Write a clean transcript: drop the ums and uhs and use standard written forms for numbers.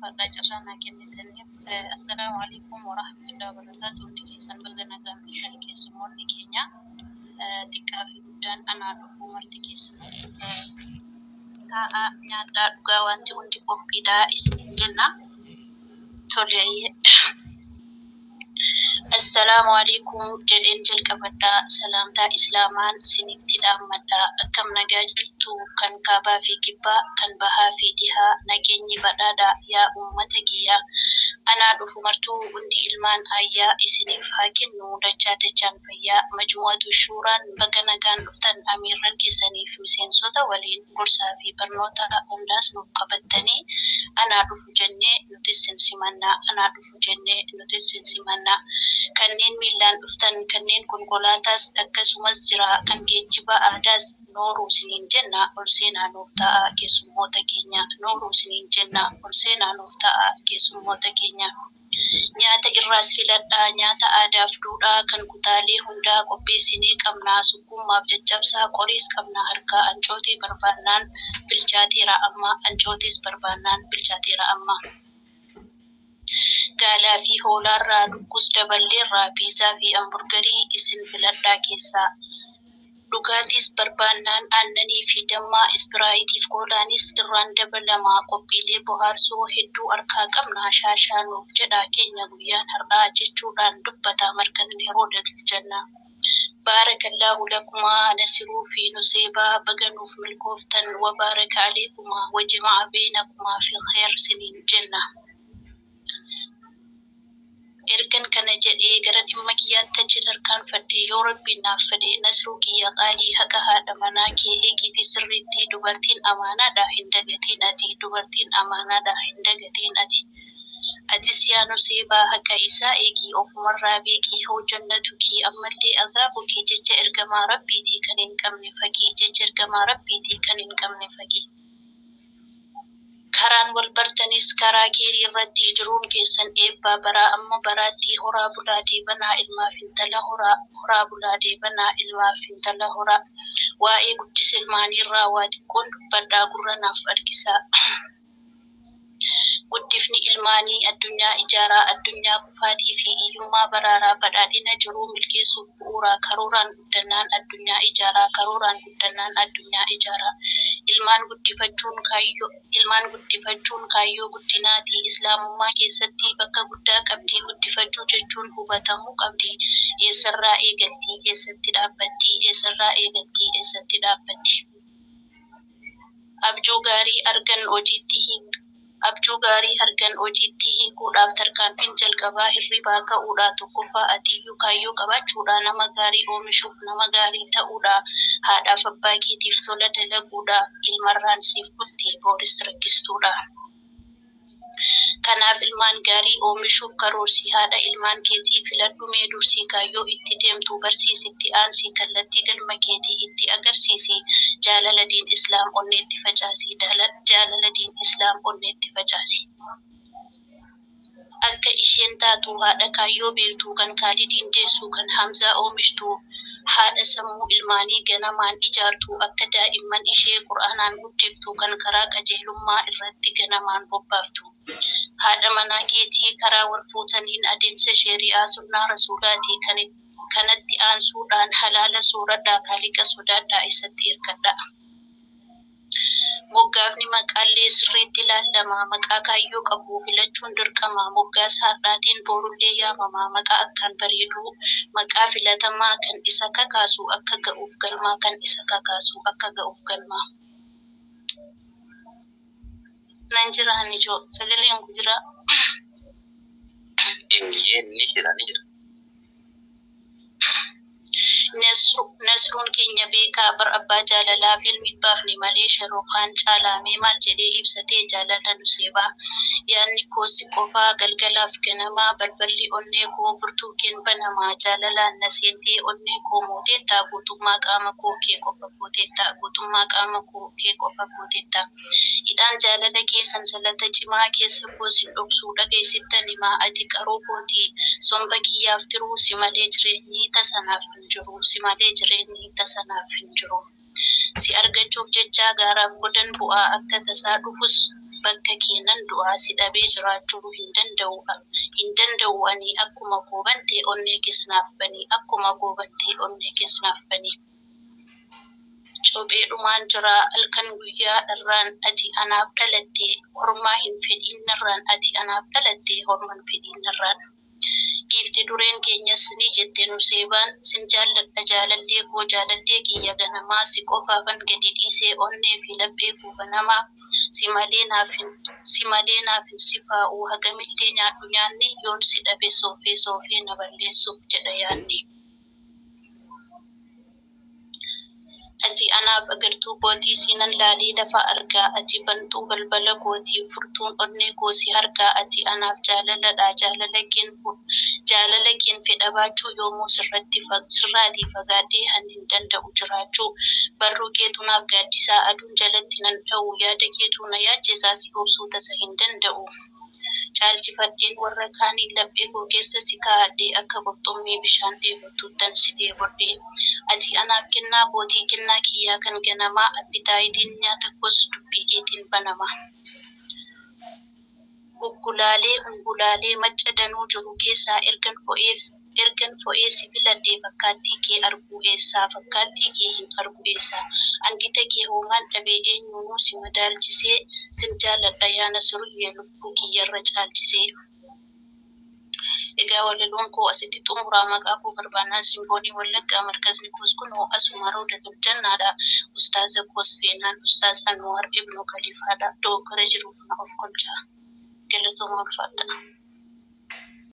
ulfaadhaa carraa kennitaniif assalaamu alaykum warahmatullahi wabarakatuh. Hundi keessan baga nagaan dhuftan keessummoonni keenya xiqqaa fi guddaan anaa dhufuu marti keessan taa'aa nyaadhaa dhugaa wanti hundi qophiidhaa isiniin jenna. Tolee. Assalamu alaikum jedheen jalqabadhaa salaamtaa islaamaan isinitti dhaammadhaa akkam nagaa jirtu kan kaabaa fi kibbaa kan bahaa fi dhihaa nageenyi badhaadhaa yaa uummata kiyyaa anaa dhufu martuu hundi ilmaan ayyaa isiniif haa kennu dachaan fayyaa majmu'atu shuuraan baga nagaan dhuftan amiirran keessaniif miseensota waliin gorsaa fi barnoota hundaas nuuf qabattanii anaa dhufu jennee nuti simannaa anaa dhufu jennee nuti simannaa. Kanneen miilaan dhuftan kanneen konkolaataas akkasumas jira kan geejjiba aadaas nooruu isiniin jenna ol seenaa nuuf ta'a keessummoota keenya nooruu isiniin jenna ol seenaa nuuf ta'a keessummoota keenya. Nyaata irraas filadhaa nyaata aadaaf duudhaa kan kutaalee hundaa qopheessinee qabnaa sukkuumaaf caccabsaa qoriis qabnaa harkaa ancootii barbaannaan bilchaateera amma ancootiis barbaannaan bilchaateera amma. Gaalaa fi hoolaarraa dukkus daballeerraa piizaa fi hamburgerii isin filadhaa keessaa. Dhugaatis barbaannaan aannanii fi dammaa ispiraayitiif koolaanis irraan dabalamaa qophiilee bohaarsoo hedduu harkaa qabnaa shaashaa nuuf jedhaa keenya guyyaan har'aa jechuudhaan dubbataa markatni yeroo dagil jenna. Baarakallaahu lakumaa nasiruu fi nuseebaa baganuuf milkooftan wa baaraka aleekumaa wajimaa beenakumaa fi kheer siniin jenna. Ergan kana jedhee gara dhimma kiyyaatti tarkaan fadhee yoo rabbiin naaf fedhe nasruu kiyya qaalii haqa haadha manaa kee eegii fi sirriitti dubartiin amaanaadha hin dagatiin ati dubartiin amaanaadha hin dagatiin ati. Atis yaa nuseebaa haqa isaa eegii ofumarraa beekii hoo jannatu kee ammallee azaabu kee jecha ergamaa rabbiitii kan hin qabne fagii jecha ergamaa rabbiitii kan hin qabne fagii. Karaan wal bartanis karaa keerii irratti jiruun keessan eebbaa baraa amma baraatti horaa bulaa deebanaa ilmaaf intala horaa bulaa deebanaa ilmaaf intala horaa waa'ee guddisa ilmaaniirraa waa xiqqoon dubbadhaa gurra naaf argisaa. Guddifni ilmaanii addunyaa ijaaraa addunyaa kufaatii fi hiyyummaa baraaraa badhaadhina jiruu milkeessuuf bu'uuraa karooraan guddannaan addunyaa ijaaraa karooraan guddannaan addunyaa ijaaraa. Ilmaan guddifachuun kaayyoo guddinaatii islaamummaa keessatti bakka guddaa qabdi guddifachuu jechuun hubatamuu qabdi. Eessarraa eegaltii eessatti dhaabbatti eessarraa eegaltii eessatti dhaabbatti. Abjuu gaarii argan hojiitti hiikuudhaaf tarkaanfiin jalqabaa hirribaa ka'uudhaa tokkoffaa atiyyuu kaayyoo qabaachuudhaa nama gaarii oomishuuf nama gaarii ta'uudhaa haadhaaf abbaa keetiif tola dalaguudhaa ilmarraan siif dhufti booris rakkistuudha. Kanaaf ilmaan gaarii oomishuuf karoorsi haadha ilmaan keetii filadhu mee dursii kaayyoo itti deemtu barsiisitti aansii kallattii galma keetii itti agarsiisi jaalala diin islaam onneetti facaasi jaalala diin islaam onneetti facaasi. Akka isheen taatu haadha kaayyoo beektu kan kaalidiin deessu kan hamzaa oomishtu haadha sammuu ilmaanii ganamaan ijaartu akka daa'imman ishee qur'aanaan guddiftu kan karaa qajeelummaa irratti ganamaan bobbaaftu. Haadha manaa keetii karaa wal fuutaniin adeemsa shari'aa sunnaa rasuulaatii kanatti aansuudhaan halaala sooradhaa kaaliqa sodaadhaa isatti hirkadhaa. Moggaafni maqaallee sirriitti ilaalamaa maqaa kaayyoo qabu filachuun dirqama moggaas har'aatiin boorullee yaamamaa maqaa akkaan bareedu maqaa filatamaa kan isa kakaasu akka ga'uuf galmaa kan isa kakaasu akka ga'uuf galmaa. Nan jira ni joo sagaleen ku jira. Ni jira. Nasruun keenya beekaa bar abbaa jaalalaa filmi baafne malee sharookaan caalamee maal jedhee ibsatee jaalala nuseebaa. Yaanni koosi qofaa galgalaaf ganamaa balballi onnee koo furtuu keen banamaa jaalalaan na seentee onnee koo mooteettaa guutummaa qaama koo kee qofa gooteettaa guutummaa qaama koo kee qofa gooteettaa. Hidhaan jaalala kee sansalata cimaa keessa koosin dhoksuu dhageessittan himaa ati qaroo kootii somba kiyyaaf tiruu si malee jireenyi tasanaaf hin jiru. Si malee jireenyi tasanaaf hin jiru. Si argachuuf jecha gaaraaf godhan bu'aa akka tasaa dhufus bakka keenan du'aa si dhabee jiraachuu hin danda'u ani akkuma goobantee onnee keessanaaf banii akkuma goobantee onnee keessanaaf banii. Copheedhumaan jira halkan guyyaa dharraan ati anaaf dhalattee hormaa hin fedhiin narraan ati anaaf dhalattee horman fedhiin narraan. Giifti dureen keenyas ni jettee nu seebaan sin jaalladha jaalallee koo jaalallee kiyya ganamaa si qofaafan gadi dhiisee onnee fi laphee koo banamaa si malee naaf hin sifaa'uu hagamillee nyaadhu nyaanni yoon si dhabe soofee na balleessuuf jedha yaanni. Ati anaaf agartuu kootii sinan laalii lafa argaa ati bantuu balbala kootii furtuun onnee koo si harkaa ati anaaf jaalaladha jaalala keen fedha baachuu yoomuu sirraatii fagaadhee hin danda'u jiraachuu barruu keetu naaf gaaddisaa aduun jalatti nan dha'u yaada keetu na yaachisaa si obsuu tasa hin danda'u. Caalchifadheen warra kaanii laphee koo keessa si kaa'adhee akka qurxummii bishaan dheebottuuttan si dheebodhee. Ati anaaf kennaa bootii kennaa kiyyaa kan ganamaa appitaayitiin nyaata koos dubbii keetiin banama. Guggulaalee hungulaalee macca danuu jiru keessaa ergan fo'ee si filadhee fakkaattii kee hin argu eessaa. Angita kee hoomaan dhabee eenyuunuu si madaalchisee sin jaalladha yaana siruyyee lubbuu kiyyarra caalchisee. Egaa walaloon koo asitti xumuraa maqaa koo barbaannaan simboonii Wallaggaa markazni koos kunoo asuma rooda jannaadha. Ustaaza koos feenaan Ustaaz Anwaar Ibnu Khalifaadha. Doogara jiruuf na of kolchaa. Galatoomaa ulfaadha.